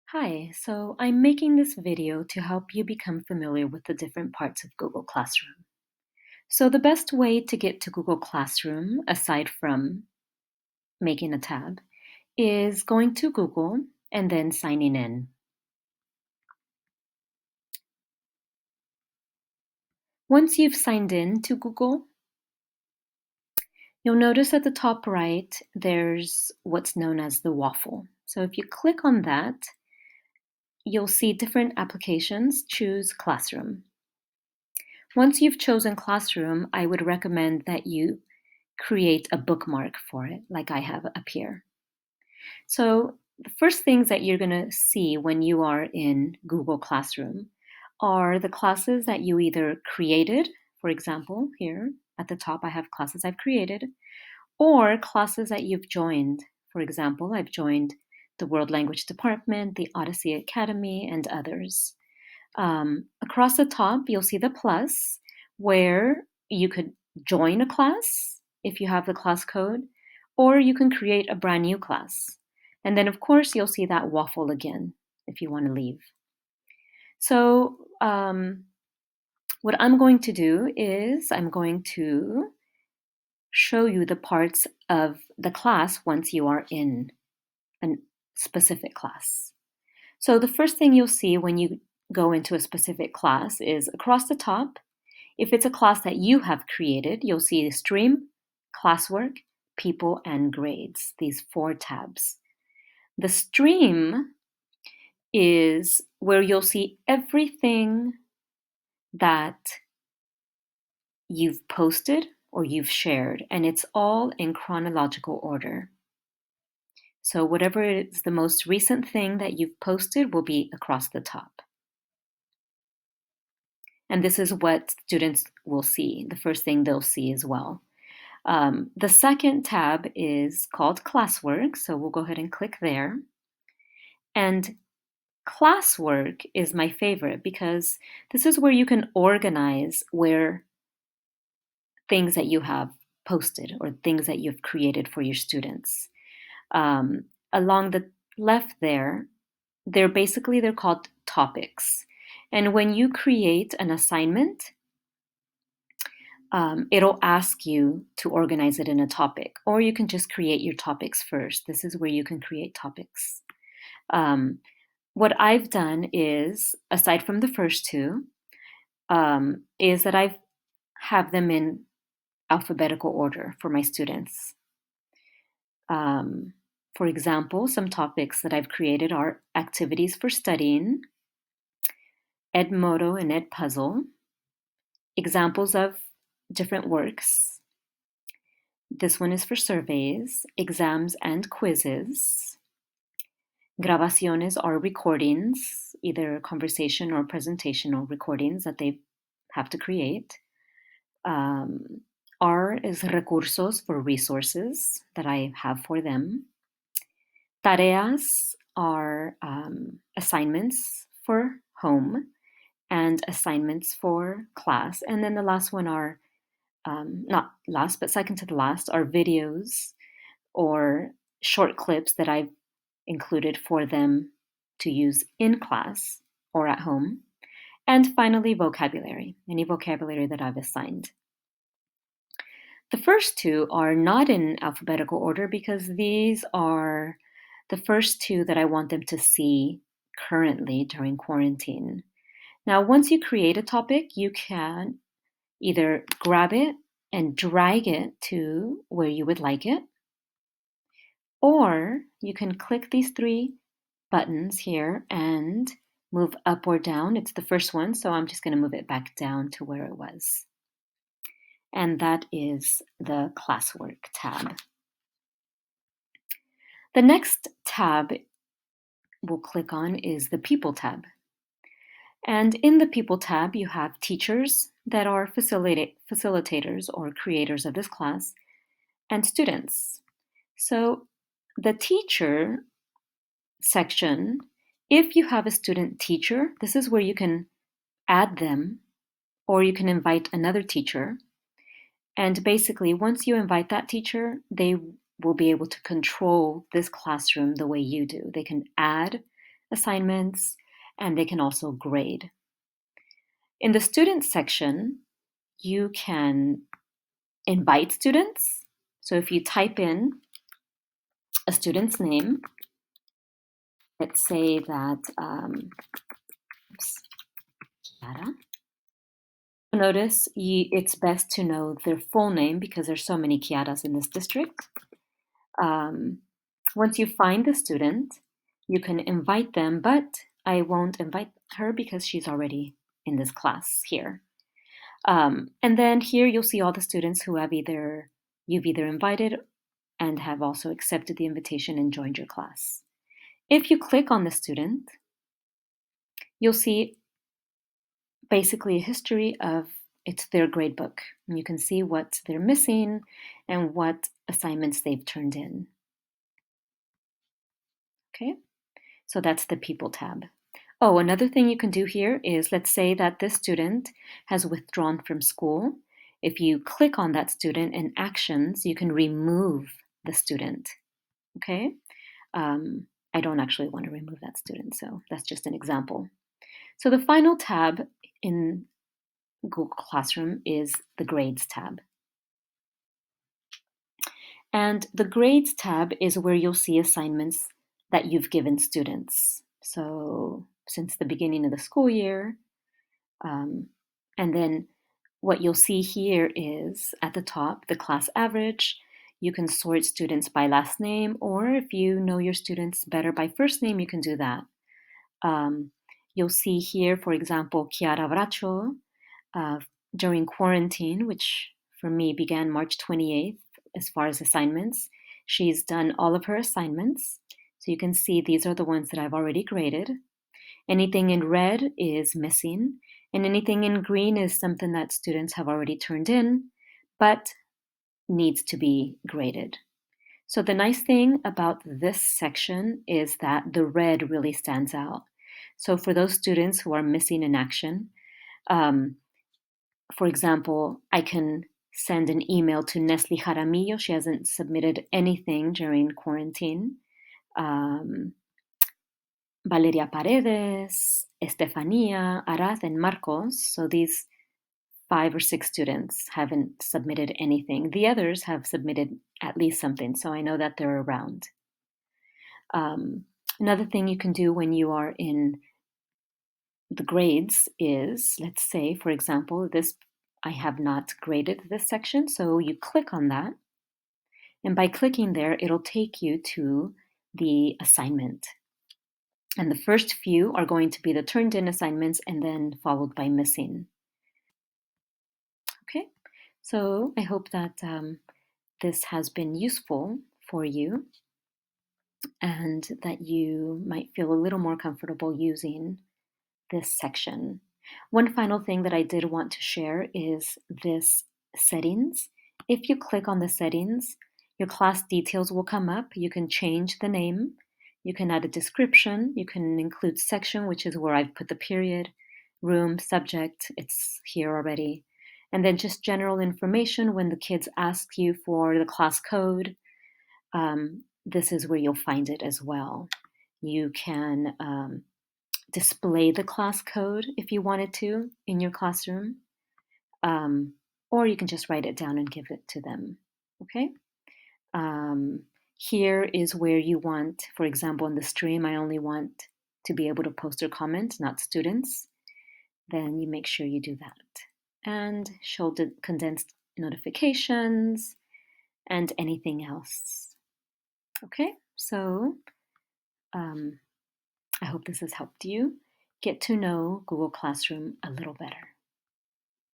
Hi, so I'm making this video to help you become familiar with the different parts of Google Classroom. So the best way to get to Google Classroom, aside from making a tab, is going to Google and then signing in. Once you've signed in to Google, you'll notice at the top right, there's what's known as the waffle. So if you click on that, you'll see different applications. Choose Classroom. Once you've chosen Classroom, I would recommend that you create a bookmark for it, like I have up here. So the first things that you're going to see when you are in Google Classroom are the classes that you either created, for example, here at the top I have classes I've created, or classes that you've joined. For example, I've joined the World Language Department, the Odyssey Academy, and others. Across the top, you'll see the plus where you could join a class if you have the class code, or you can create a brand new class. And then, of course, you'll see that waffle again if you want to leave. So, what I'm going to do is I'm going to show you the parts of the class once you are in a specific class. So, the first thing you'll see when you go into a specific class is across the top. If it's a class that you have created, you'll see Stream, Classwork, People, and Grades, these 4 tabs. The Stream is where you'll see everything that you've posted or you've shared, and it's all in chronological order. So whatever is the most recent thing that you've posted will be across the top. And this is what students will see, the first thing they'll see as well. The second tab is called Classwork, so we'll go ahead and click there. And Classwork is my favorite because this is where you can organize where things that you have posted or things that you've created for your students. Along the left there, they're called topics. And when you create an assignment, it'll ask you to organize it in a topic, or you can just create your topics first. This is where you can create topics. What I've done is, aside from the first two, is that I have them in alphabetical order for my students. For example, some topics that I've created are activities for studying, Edmodo and Edpuzzle, examples of different works. This one is for surveys, exams, and quizzes. Grabaciones are recordings, either conversation or presentational recordings that they have to create. R is recursos for resources that I have for them. Tareas are assignments for home and assignments for class. And then the last one are, not last, but second to the last, are videos or short clips that I've included for them to use in class or at home. And finally, vocabulary, any vocabulary that I've assigned. The first two are not in alphabetical order because these are the first two that I want them to see currently during quarantine. Now, once you create a topic, you can either grab it and drag it to where you would like it, or you can click these 3 buttons here and move up or down. It's the first one, so I'm just going to move it back down to where it was. And that is the Classwork tab. The next tab we'll click on is the People tab. And in the People tab, you have teachers that are facilitators or creators of this class, and students. So the teacher section, if you have a student teacher, this is where you can add them, or you can invite another teacher. And basically, once you invite that teacher, they will be able to control this classroom the way you do. They can add assignments, and they can also grade. In the student section, you can invite students. So if you type in a student's name, let's say that, Kiara. Notice it's best to know their full name because there's so many Kiaras in this district. Um, Once you find the student, you can invite them, but I won't invite her because she's already in this class here. And then here you'll see all the students who you've either invited and have also accepted the invitation and joined your class. If you click on the student, you'll see basically a history of it's their grade book. And you can see what they're missing and what assignments they've turned in. Okay, so that's the People tab. Oh, another thing you can do here is, let's say that this student has withdrawn from school. If you click on that student in Actions, you can remove the student. Okay, I don't actually want to remove that student, so that's just an example. So the final tab in Google Classroom is the Grades tab. And the Grades tab is where you'll see assignments that you've given students. So since the beginning of the school year, and then what you'll see here is at the top, the class average. You can sort students by last name, or if you know your students better by first name, you can do that. You'll see here, for example, Chiara Bracho, during quarantine, which for me began March 28th, as far as assignments. She's done all of her assignments. So you can see these are the ones that I've already graded. Anything in red is missing, and anything in green is something that students have already turned in, but needs to be graded. So the nice thing about this section is that the red really stands out. So for those students who are missing in action, for example, I can send an email to Nestle Jaramillo. She hasn't submitted anything during quarantine. Valeria Paredes, Estefania, Arad, and Marcos. So these 5 or 6 students haven't submitted anything. The others have submitted at least something, so I know that they're around. Another thing you can do when you are in the grades is, let's say, for example, I have not graded this section, so you click on that. And by clicking there, it'll take you to the assignment. And the first few are going to be the turned in assignments and then followed by missing. Okay, so I hope that this has been useful for you and that you might feel a little more comfortable using this section. One final thing that I did want to share is this settings. If you click on the settings, your class details will come up. You can change the name. You can add a description. You can include section, which is where I've put the period, room, subject. It's here already. And then just general information when the kids ask you for the class code. This is where you'll find it as well. You can display the class code if you wanted to in your classroom, or you can just write it down and give it to them. Okay. Here is where you want, for example, in the stream, I only want to be able to post or comment, not students. Then you make sure you do that. And show the condensed notifications and anything else. Okay, so I hope this has helped you get to know Google Classroom a little better.